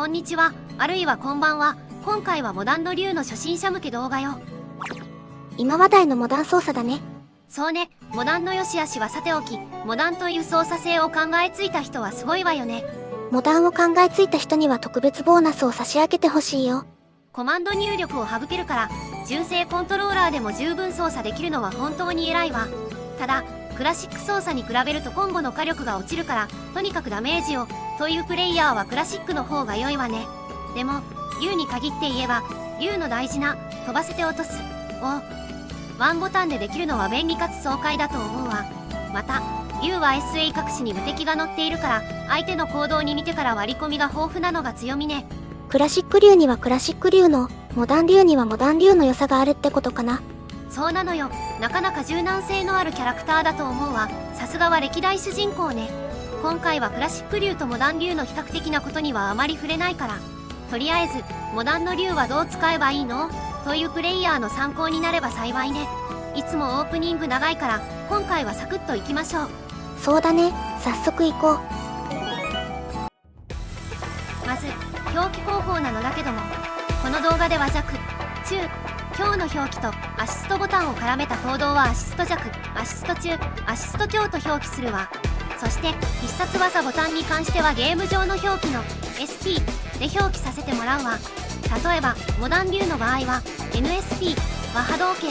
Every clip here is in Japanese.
こんにちは、あるいはこんばんは。今回はモダンの竜の初心者向け動画よ。今話題のモダン操作だね。そうね、モダンの良し悪しはさておき、モダンという操作性を考えついた人はすごいわよね。モダンを考えついた人には特別ボーナスを差し上げてほしいよ。コマンド入力を省けるから、純正コントローラーでも十分操作できるのは本当に偉いわ。ただ、クラシック操作に比べるとコンボの火力が落ちるから、とにかくダメージを、というプレイヤーはクラシックの方が良いわね。でも、竜に限って言えば、竜の大事な、飛ばせて落とす、を、ワンボタンでできるのは便利かつ爽快だと思うわ。また、竜は SA 隠しに無敵が乗っているから、相手の行動に見てから割り込みが豊富なのが強みね。クラシック竜にはクラシック竜の、モダン竜にはモダン竜の良さがあるってことかな。そうなのよ。なかなか柔軟性のあるキャラクターだと思うわ。さすがは歴代主人公ね。今回はクラシック竜とモダン竜の比較的なことにはあまり触れないから、とりあえずモダンの竜はどう使えばいいのというプレイヤーの参考になれば幸いね。いつもオープニング長いから今回はサクッといきましょう。そうだね、早速行こう。まず表記方法なのだけども、この動画では弱、中、強の表記とアシストボタンを絡めた行動はアシスト弱、アシスト中、アシスト強と表記するわ。そして必殺技ボタンに関してはゲーム上の表記の SP で表記させてもらうわ。例えばモダン竜の場合は NSP は波動拳、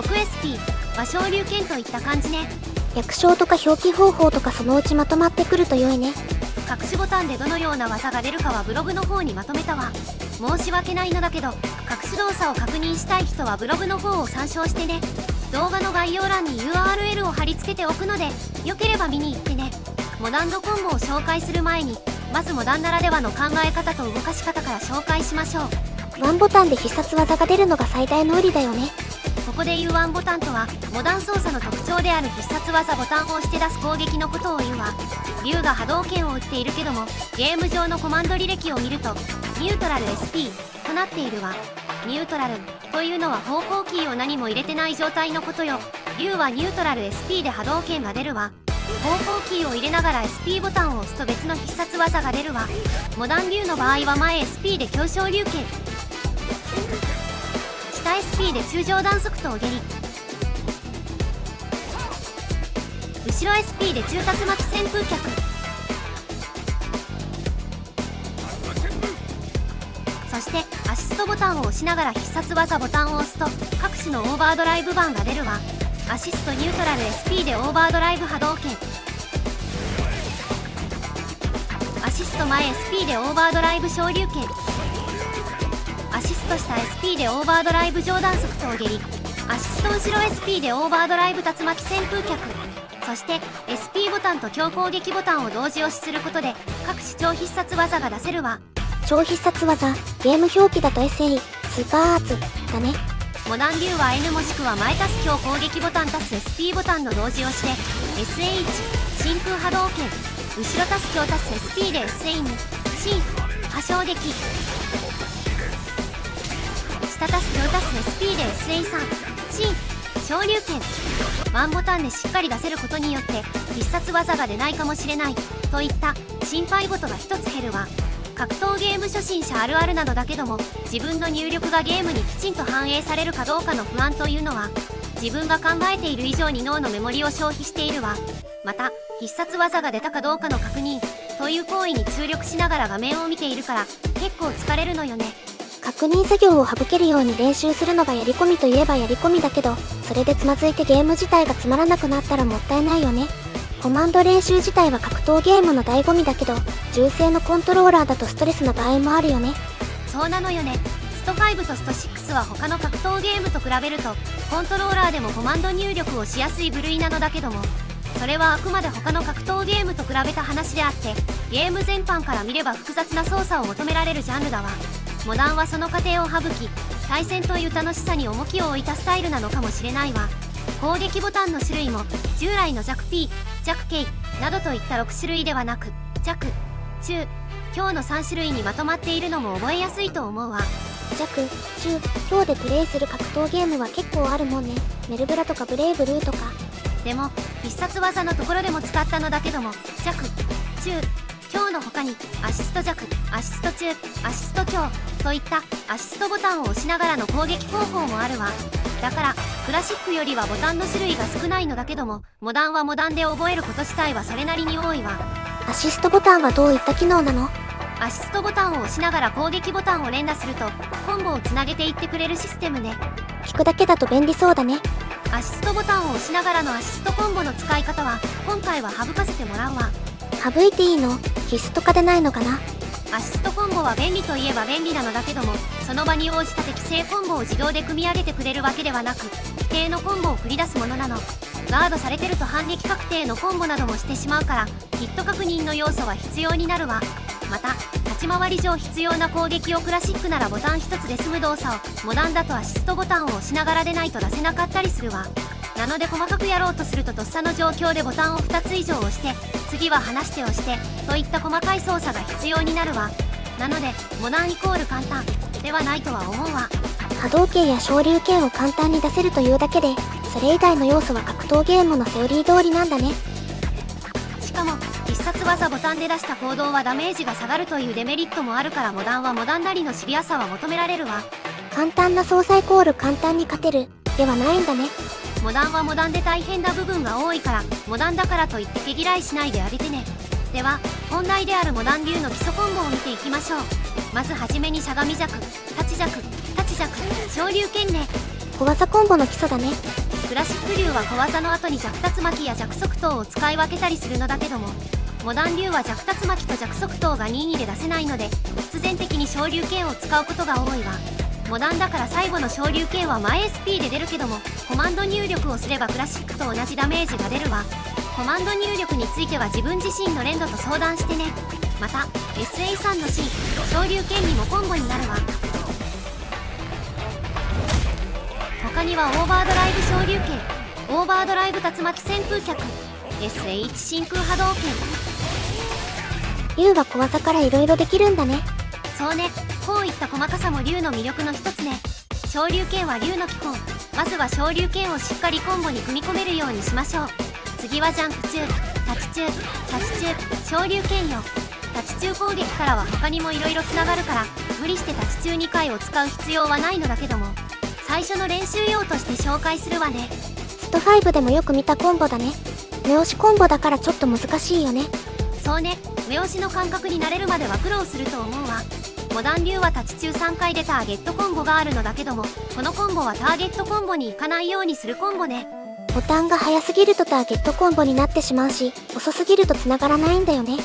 6SP は昇竜拳といった感じね。略称とか表記方法とかそのうちまとまってくると良いね。隠しボタンでどのような技が出るかはブログの方にまとめたわ。申し訳ないのだけど、隠し動作を確認したい人はブログの方を参照してね。動画の概要欄に URL を貼り付けておくので、よければ見に行ってね。モダンドコンボを紹介する前に、まずモダンならではの考え方と動かし方から紹介しましょう。ワンボタンで必殺技が出るのが最大の売りだよね。ここで言うワンボタンとは、モダン操作の特徴である必殺技ボタンを押して出す攻撃のことを言うわ。竜が波動拳を打っているけども、ゲーム上のコマンド履歴を見ると、ニュートラル SP となっているわ。ニュートラルというのは方向キーを何も入れてない状態のことよ。竜はニュートラル SP で波動拳が出るわ。方向キーを入れながら SP ボタンを押すと別の必殺技が出るわ。モダン竜の場合は前 SP で強昇竜拳、下 SP で中上弾速と下痢、後ろ SP で中竜巻旋風脚、そしてアシストボタンを押しながら必殺技ボタンを押すと各種のオーバードライブバンが出るわ。アシストニュートラル SP でオーバードライブ波動拳、アシスト前 SP でオーバードライブ昇竜拳、アシスト下 SP でオーバードライブ上段速と下痢、アシスト後ろ SP でオーバードライブ竜巻旋風脚、そして SP ボタンと強攻撃ボタンを同時押しすることで各種超必殺技が出せるわ。超必殺技、ゲーム表記だと SE、スーパーアーツだね。モダン竜は N もしくは前足す強攻撃ボタン足す SP ボタンの同時押しで SH、真空波動拳、後ろ足す強足す SP で SE に C、破傷撃、下足す強足す SP で SE3、C、昇竜拳。ワンボタンでしっかり出せることによって必殺技が出ないかもしれないといった心配事が一つ減るわ。格闘ゲーム初心者あるあるなのだけども、自分の入力がゲームにきちんと反映されるかどうかの不安というのは、自分が考えている以上に脳のメモリを消費しているわ。また必殺技が出たかどうかの確認という行為に注力しながら画面を見ているから結構疲れるのよね。確認作業を省けるように練習するのがやり込みといえばやり込みだけど、それでつまずいてゲーム自体がつまらなくなったらもったいないよね。コマンド練習自体は格闘ゲームの醍醐味だけど、純正のコントローラーだとストレスな場合もあるよね。そうなのよね。スト5とスト6は他の格闘ゲームと比べるとコントローラーでもコマンド入力をしやすい部類なのだけども、それはあくまで他の格闘ゲームと比べた話であって、ゲーム全般から見れば複雑な操作を求められるジャンルだわ。モダンはその過程を省き、対戦という楽しさに重きを置いたスタイルなのかもしれないわ。攻撃ボタンの種類も従来の弱 P、弱 K などといった6種類ではなく、弱、中、強の3種類にまとまっているのも覚えやすいと思うわ。弱、中、強でプレイする格闘ゲームは結構あるもんね。メルブラとかブレイブルーとか。でも必殺技のところでも使ったのだけども、弱、中、強の他にアシスト弱、アシスト中、アシスト強といったアシストボタンを押しながらの攻撃方法もあるわ。だからクラシックよりはボタンの種類が少ないのだけども、モダンはモダンで覚えること自体はそれなりに多いわ。アシストボタンはどういった機能なの？アシストボタンを押しながら攻撃ボタンを連打するとコンボをつなげていってくれるシステムね。聞くだけだと便利そうだね。アシストボタンを押しながらのアシストコンボの使い方は今回は省かせてもらうわ。省いていいの？必須とかでないのかな？アシストコンボは便利といえば便利なのだけども、その場に応じた適正コンボを自動で組み上げてくれるわけではなく、規定のコンボを繰り出すものなの。ガードされてると反撃確定のコンボなどもしてしまうから、ヒット確認の要素は必要になるわ。また立ち回り上必要な攻撃をクラシックならボタン1つで済む動作をモダンだとアシストボタンを押しながらでないと出せなかったりするわ。なので細かくやろうとするととっさの状況でボタンを2つ以上押して、次は離して押してといった細かい操作が必要になるわ。なのでモダンイコール簡単ではないとは思うわ。波動拳や昇竜拳を簡単に出せるというだけで、それ以外の要素は格闘ゲームのセオリー通りなんだね。しかも必殺技ボタンで出した行動はダメージが下がるというデメリットもあるから、モダンはモダンなりのシビアさは求められるわ。簡単な操作イコール簡単に勝てるではないんだね。モダンはモダンで大変な部分が多いから、モダンだからといって毛嫌いしないであげてね。では本題であるモダン流の基礎コンボを見ていきましょう。まずはじめにしゃがみ弱、立ち弱、立ち弱、昇竜拳ね。小技コンボの基礎だね。クラシック流は小技の後に弱竜巻や弱速投を使い分けたりするのだけども、モダン流は弱竜巻と弱速投が任意で出せないので、必然的に昇竜拳を使うことが多いわ。モダンだから最後の昇竜拳は前 SP で出るけども、コマンド入力をすればクラシックと同じダメージが出るわ。コマンド入力については自分自身の連動と相談してね。また SA3 の C 昇竜拳にもコンボになるわ。他にはオーバードライブ昇竜拳、オーバードライブ竜巻旋風脚、 SH 真空波動拳。竜は小技から色々できるんだね。そうね、こういった細かさも竜の魅力の一つね。昇竜拳は竜の基本。まずは昇竜拳をしっかりコンボに組み込めるようにしましょう。次はジャンプ中、立ち中、立ち中、昇竜拳よ。立ち中攻撃からは他にも色々つながるから、無理して立ち中2回を使う必要はないのだけども、最初の練習用として紹介するわね。スト5でもよく見たコンボだね。目押しコンボだからちょっと難しいよね。そうね、目押しの感覚に慣れるまでは苦労すると思うわ。モダン流は立ち中3回でターゲットコンボがあるのだけども、このコンボはターゲットコンボに行かないようにするコンボね。ボタンが速すぎるとターゲットコンボになってしまうし、遅すぎると繋がらないんだよね。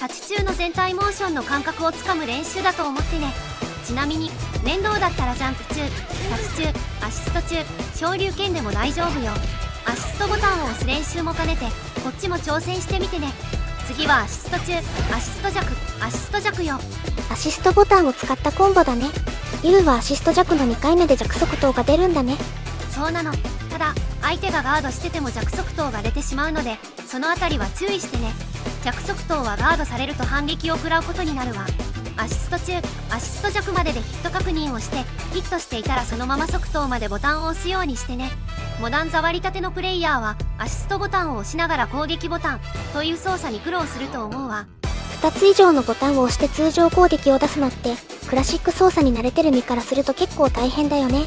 立ち中の全体モーションの感覚をつかむ練習だと思ってね。ちなみに面倒だったらジャンプ中、立ち中、アシスト中、昇竜拳でも大丈夫よ。アシストボタンを押す練習も兼ねてこっちも挑戦してみてね。次はアシスト中、アシスト弱、アシスト弱よ。アシストボタンを使ったコンボだね。竜はアシスト弱の2回目で弱速投が出るんだね。そうなの。ただ相手がガードしてても弱速投が出てしまうので、そのあたりは注意してね。弱速投はガードされると反撃を食らうことになるわ。アシスト中、アシスト弱まででヒット確認をして、ヒットしていたらそのまま速投までボタンを押すようにしてね。モダン触りたてのプレイヤーはアシストボタンを押しながら攻撃ボタンという操作に苦労すると思うわ。2つ以上のボタンを押して通常攻撃を出すのってクラシック操作に慣れてる身からすると結構大変だよね。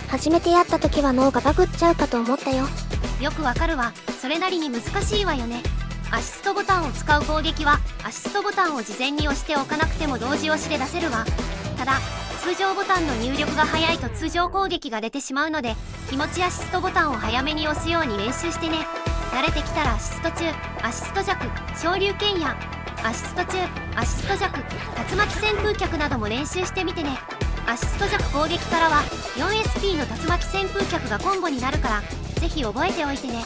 初めてやった時は脳がバグっちゃうかと思ったよ。よくわかるわ。それなりに難しいわよね。アシストボタンを使う攻撃はアシストボタンを事前に押しておかなくても同時押しで出せるわ。ただ通常ボタンの入力が早いと通常攻撃が出てしまうので、気持ちアシストボタンを早めに押すように練習してね。慣れてきたらアシスト中、アシスト弱、昇竜拳やアシスト中、アシスト弱、竜巻旋風脚なども練習してみてね。アシスト弱攻撃からは 4SP の竜巻旋風脚がコンボになるから、ぜひ覚えておいてね。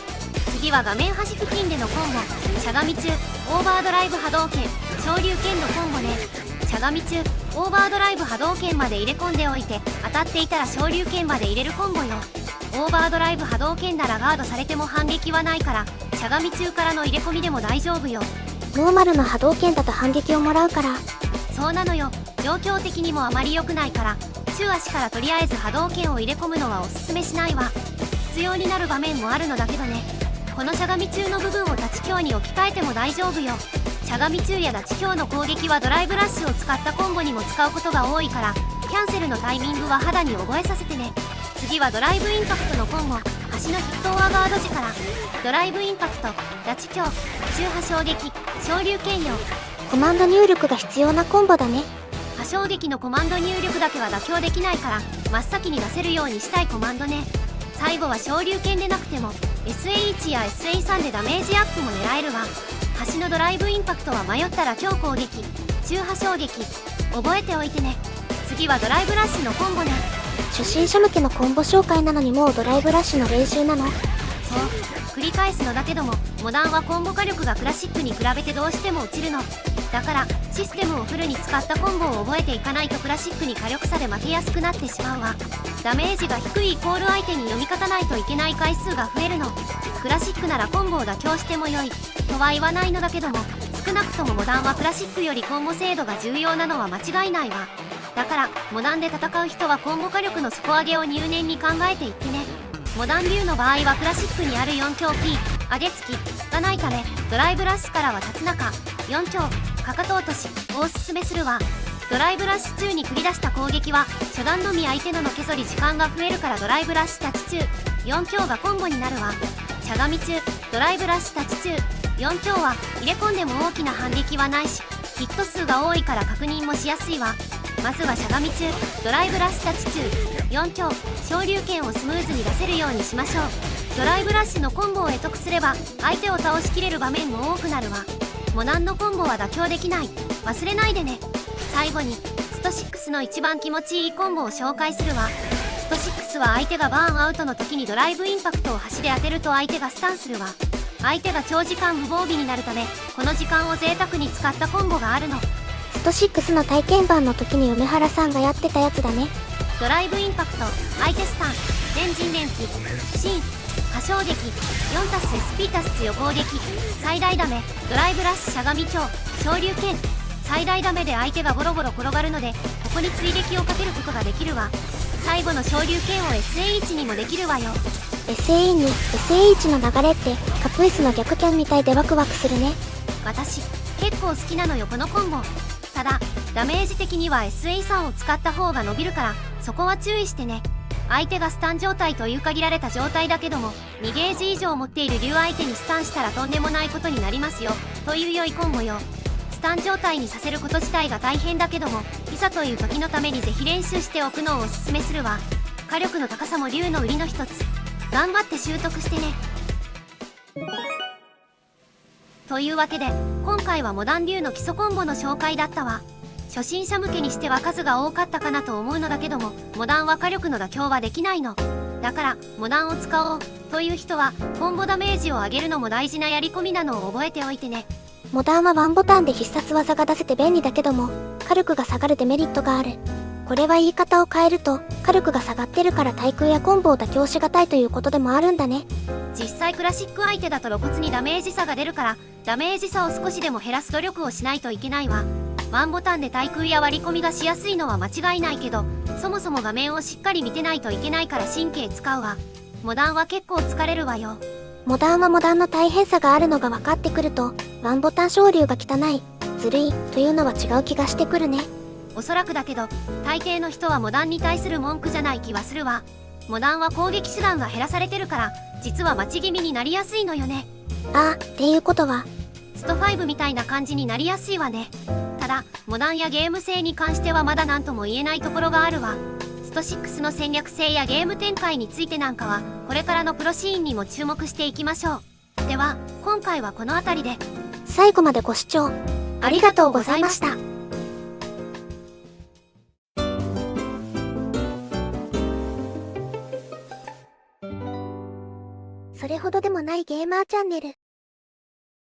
次は画面端付近でのコンボ、しゃがみ中、オーバードライブ波動拳、昇竜拳のコンボね。しゃがみ中、オーバードライブ波動拳まで入れ込んでおいて、当たっていたら昇竜拳まで入れるコンボよ。オーバードライブ波動拳ならガードされても反撃はないから、しゃがみ中からの入れ込みでも大丈夫よ。ノーマルの波動拳だと反撃をもらうから。そうなのよ。状況的にもあまり良くないから、中足からとりあえず波動拳を入れ込むのはおすすめしないわ。必要になる場面もあるのだけどね。このしゃがみ中の部分を立ち強に置き換えても大丈夫よ。しゃがみ中や立ち強の攻撃はドライブラッシュを使ったコンボにも使うことが多いから、キャンセルのタイミングは肌に覚えさせてね。次はドライブインパクトのコンボ、橋の筆頭アガード時から。ドライブインパクト、立ち強、中波衝撃、昇竜剣よ。コマンド入力が必要なコンボだね。波衝撃のコマンド入力だけは妥協できないから、真っ先に出せるようにしたいコマンドね。最後は昇竜剣でなくても SA1 や SA3 でダメージアップも狙えるわ。橋のドライブインパクトは迷ったら強攻撃、中波衝撃、覚えておいてね。次はドライブラッシュのコンボね。初心者向けのコンボ紹介なのにもうドライブラッシュの練習なの？そう、繰り返すのだけども、モダンはコンボ火力がクラシックに比べてどうしても落ちるの。だからシステムをフルに使ったコンボを覚えていかないとクラシックに火力差で負けやすくなってしまうわ。ダメージが低いイコール相手に読み勝たないといけない回数が増えるの。クラシックならコンボを妥協しても良いとは言わないのだけども、少なくともモダンはクラシックよりコンボ精度が重要なのは間違いないわ。だからモダンで戦う人はコンボ火力の底上げを入念に考えていってね。モダン流の場合はクラシックにある4強 P 上げ付きがないため、ドライブラッシュからは竜中4強かかと落としをおすすめするわ。ドライブラッシュ中に繰り出した攻撃は初段のみ相手ののけぞり時間が増えるから、ドライブラッシュ立ち中4強がコンボになるわ。しゃがみ中ドライブラッシュ立ち中4強は入れ込んでも大きな反撃はないし、ヒット数が多いから確認もしやすいわ。まずはしゃがみ中ドライブラッシュ立ち中4強昇竜拳をスムーズに出せるようにしましょう。ドライブラッシュのコンボを得得すれば相手を倒しきれる場面も多くなるわ。モダンのコンボは妥協できない、忘れないでね。最後にスト6の一番気持ちいいコンボを紹介するわ。スト6は相手がバーンアウトの時にドライブインパクトを端で当てると相手がスタンするわ。相手が長時間無防備になるため、この時間を贅沢に使ったコンボがあるの。スト6の体験版の時に梅原さんがやってたやつだね。ドライブインパクト、相手スタン、エンジン連機、シン、波衝撃、4+SP+ 強攻撃、最大ダメ、ドライブラッシュしゃがみ超、昇竜拳。最大ダメで相手がボロボロ転がるので、ここに追撃をかけることができるわ。最後の昇竜拳を SA1 にもできるわよ。SAE に SAH の流れってカプイスの逆キャンみたいでワクワクするね。私結構好きなのよこのコンボ。ただダメージ的には SA3 を使った方が伸びるから、そこは注意してね。相手がスタン状態という限られた状態だけども、2ゲージ以上持っている竜相手にスタンしたらとんでもないことになりますよという良いコンボよ。スタン状態にさせること自体が大変だけども、いざという時のためにぜひ練習しておくのをおすすめするわ。火力の高さも竜の売りの一つ。頑張って習得してね。というわけで今回はモダン竜の基礎コンボの紹介だったわ。初心者向けにしては数が多かったかなと思うのだけども、モダンは火力の妥協はできないの。だからモダンを使おうという人はコンボダメージを上げるのも大事なやり込みなのを覚えておいてね。モダンはワンボタンで必殺技が出せて便利だけども、火力が下がるデメリットがある。これは言い方を変えると、火力が下がってるから対空やコンボを妥協しがたいということでもあるんだね。実際クラシック相手だと露骨にダメージ差が出るから、ダメージ差を少しでも減らす努力をしないといけないわ。ワンボタンで対空や割り込みがしやすいのは間違いないけど、そもそも画面をしっかり見てないといけないから神経使うわ。モダンは結構疲れるわよ。モダンはモダンの大変さがあるのが分かってくると、ワンボタン昇竜が汚い、ずるいというのは違う気がしてくるね。おそらくだけど大抵の人はモダンに対する文句じゃない気はするわ。モダンは攻撃手段が減らされてるから実は待ち気味になりやすいのよね。ああ、っていうことはスト5みたいな感じになりやすいわね。ただモダンやゲーム性に関してはまだ何とも言えないところがあるわ。スト6の戦略性やゲーム展開についてなんかはこれからのプロシーンにも注目していきましょう。では今回はこの辺りで。最後までご視聴ありがとうございました。それほどでもないゲーマーチャンネル。